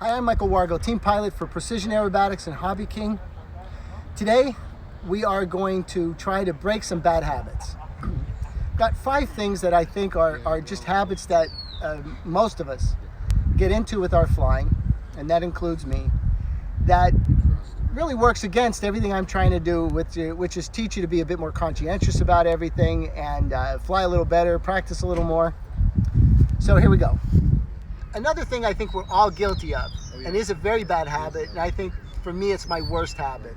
Hi, I'm Michael Wargo, team pilot for Precision Aerobatics and Hobby King. Today, we are going to try to break some bad habits. Got 5 things that I think are just habits that most of us get into with our flying, and that includes me, that really works against everything I'm trying to do, which is teach you to be a bit more conscientious about everything and fly a little better, practice a little more. So here we go. Another thing I think we're all guilty of, and is a very bad habit, and I think for me it's my worst habit.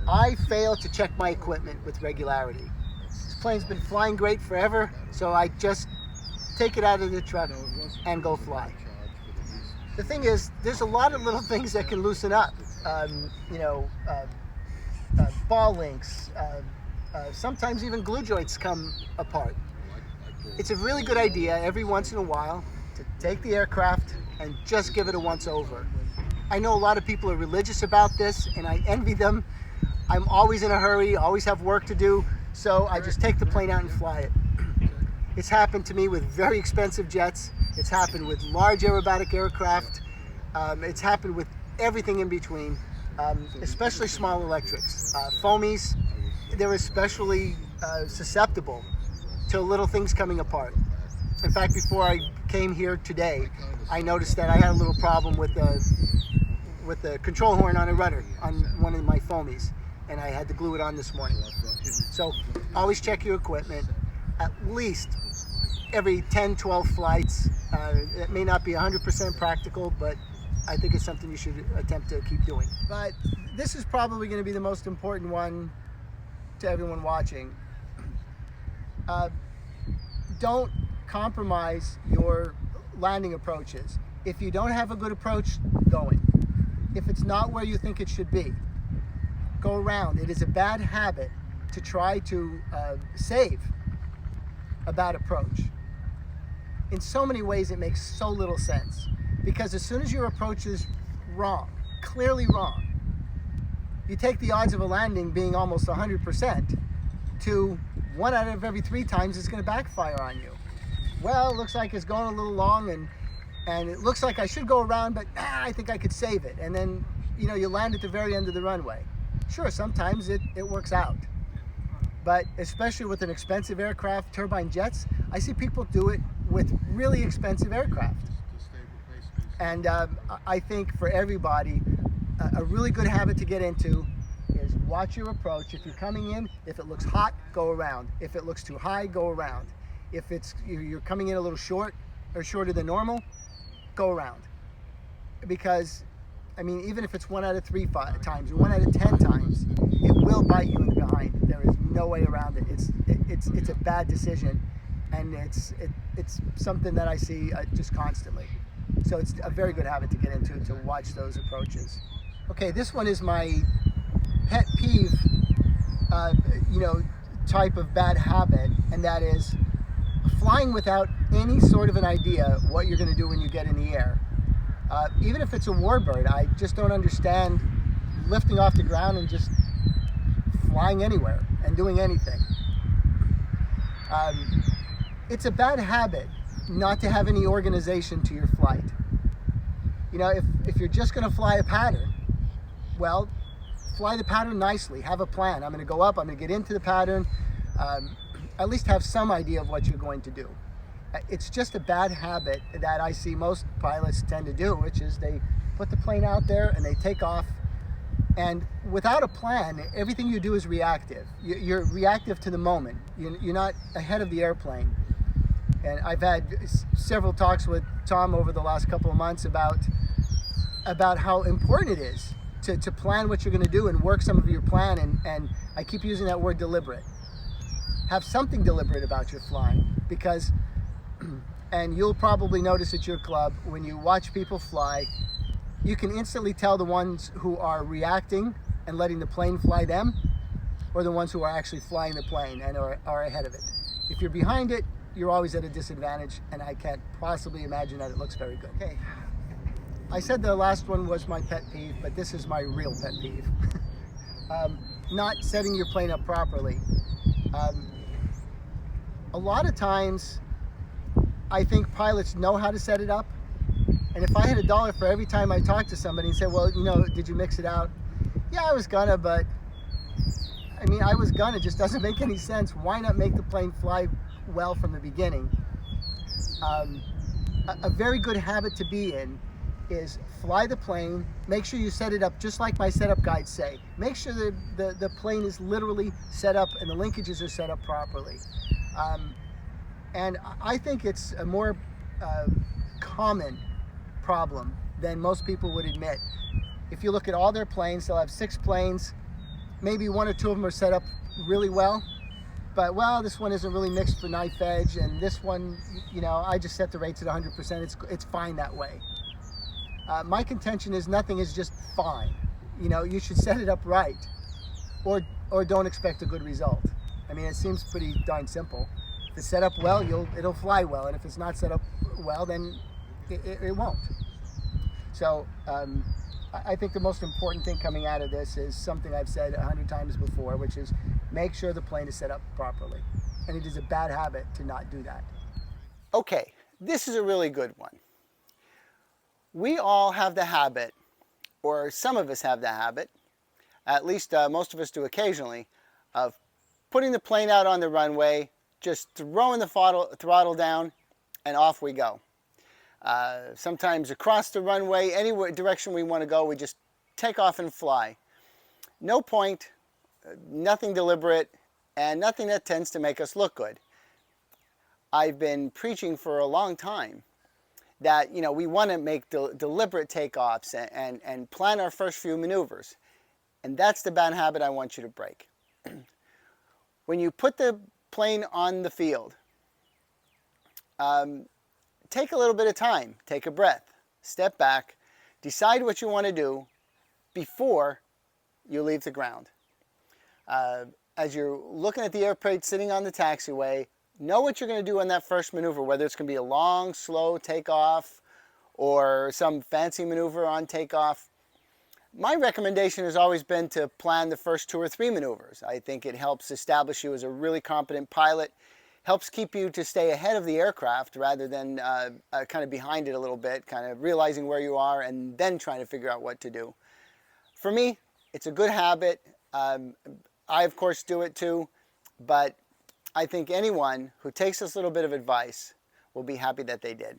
I fail to check my equipment with regularity. This plane's been flying great forever, so I just take it out of the truck and go fly. The thing is, there's a lot of little things that can loosen up. Ball links, sometimes even glue joints come apart. It's a really good idea every once in a while to take the aircraft and just give it a once over. I know a lot of people are religious about this, and I envy them. I'm always in a hurry, always have work to do, so I just take the plane out and fly it. It's happened to me with very expensive jets. It's happened with large aerobatic aircraft. It's happened with everything in between, especially small electrics. Foamies, they're especially susceptible to little things coming apart. In fact, before I came here today, I noticed that I had a little problem with the control horn on a rudder on one of my foamies, and I had to glue it on this morning. So always check your equipment at least every 10, 12 flights. It may not be 100% practical, but I think it's something you should attempt to keep doing. But this is probably going to be the most important one to everyone watching. Don't compromise your landing approaches. If you don't have a good approach, going. If it's not where you think it should be, go around. It is a bad habit to try to save a bad approach. In so many ways, it makes so little sense. Because as soon as your approach is wrong, clearly wrong, you take the odds of a landing being almost 100% to 1 out of every 3 times it's going to backfire on you. Well, it looks like it's going a little long, and it looks like I should go around, but I think I could save it. And then, you land at the very end of the runway. Sure, sometimes it works out. But especially with an expensive aircraft, turbine jets, I see people do it with really expensive aircraft. And I think for everybody, a really good habit to get into is watch your approach. If you're coming in, if it looks hot, go around. If it looks too high, go around. If you're coming in a little short or shorter than normal, go around. Because, even if it's 1 out of 3 times or 1 out of 10 times, it will bite you in the behind. There is no way around it. It's a bad decision, and it's something that I see just constantly. So it's a very good habit to get into, to watch those approaches. Okay, this one is my pet peeve, type of bad habit, and that is flying without any sort of an idea what you're going to do when you get in the air. Even if it's a warbird, I just don't understand lifting off the ground and just flying anywhere and doing anything. It's a bad habit not to have any organization to your flight. If you're just going to fly a pattern, well, fly the pattern nicely. Have a plan. I'm going to go up. I'm going to get into the pattern. At least have some idea of what you're going to do. It's just a bad habit that I see most pilots tend to do, which is they put the plane out there and they take off. And without a plan, everything you do is reactive. You're reactive to the moment. You're not ahead of the airplane. And I've had several talks with Tom over the last couple of months about how important it is to plan what you're going to do and work some of your plan. And I keep using that word deliberate. Have something deliberate about your flying, because, and you'll probably notice at your club, when you watch people fly, you can instantly tell the ones who are reacting and letting the plane fly them, or the ones who are actually flying the plane and are ahead of it. If you're behind it, you're always at a disadvantage, and I can't possibly imagine that it looks very good. Okay, I said the last one was my pet peeve, but this is my real pet peeve. Not setting your plane up properly. A lot of times, I think pilots know how to set it up, And if I had $1 for every time I talked to somebody and said, well, you know, did you mix it out? Yeah, I was gonna, but I mean, I was gonna, it just doesn't make any sense. Why not make the plane fly well from the beginning? A very good habit to be in is fly the plane, make sure you set it up just like my setup guides say. Make sure the plane is literally set up and the linkages are set up properly. And I think it's a more common problem than most people would admit. If you look at all their planes, they'll have 6 planes, maybe 1 or 2 of them are set up really well, but well, this one isn't really mixed for knife edge, and this one, you know, I just set the rates at 100%. It's fine that way. My contention is nothing is just fine. You know, you should set it up right, or don't expect a good result. I mean, it seems pretty darn simple. If it's set up well, it'll fly well, and if it's not set up well, then it won't. So I think the most important thing coming out of this is something I've said 100 times before, which is make sure the plane is set up properly. And it is a bad habit to not do that. Okay, this is a really good one. We all have the habit, or some of us have the habit, at least most of us do occasionally, of putting the plane out on the runway, just throwing the throttle down, and off we go. Sometimes across the runway, any direction we want to go, we just take off and fly. No point, nothing deliberate, and nothing that tends to make us look good. I've been preaching for a long time that, you know, we want to make deliberate takeoffs and plan our first few maneuvers. And that's the bad habit I want you to break. When you put the plane on the field, take a little bit of time, take a breath, step back, decide what you want to do before you leave the ground. As you're looking at the airplane sitting on the taxiway, know what you're going to do on that first maneuver, whether it's going to be a long, slow takeoff or some fancy maneuver on takeoff. My recommendation has always been to plan the first 2 or 3 maneuvers. I think it helps establish you as a really competent pilot, helps keep you to stay ahead of the aircraft rather than kind of behind it a little bit, kind of realizing where you are and then trying to figure out what to do. For me, it's a good habit. I, of course, do it too, but I think anyone who takes this little bit of advice will be happy that they did.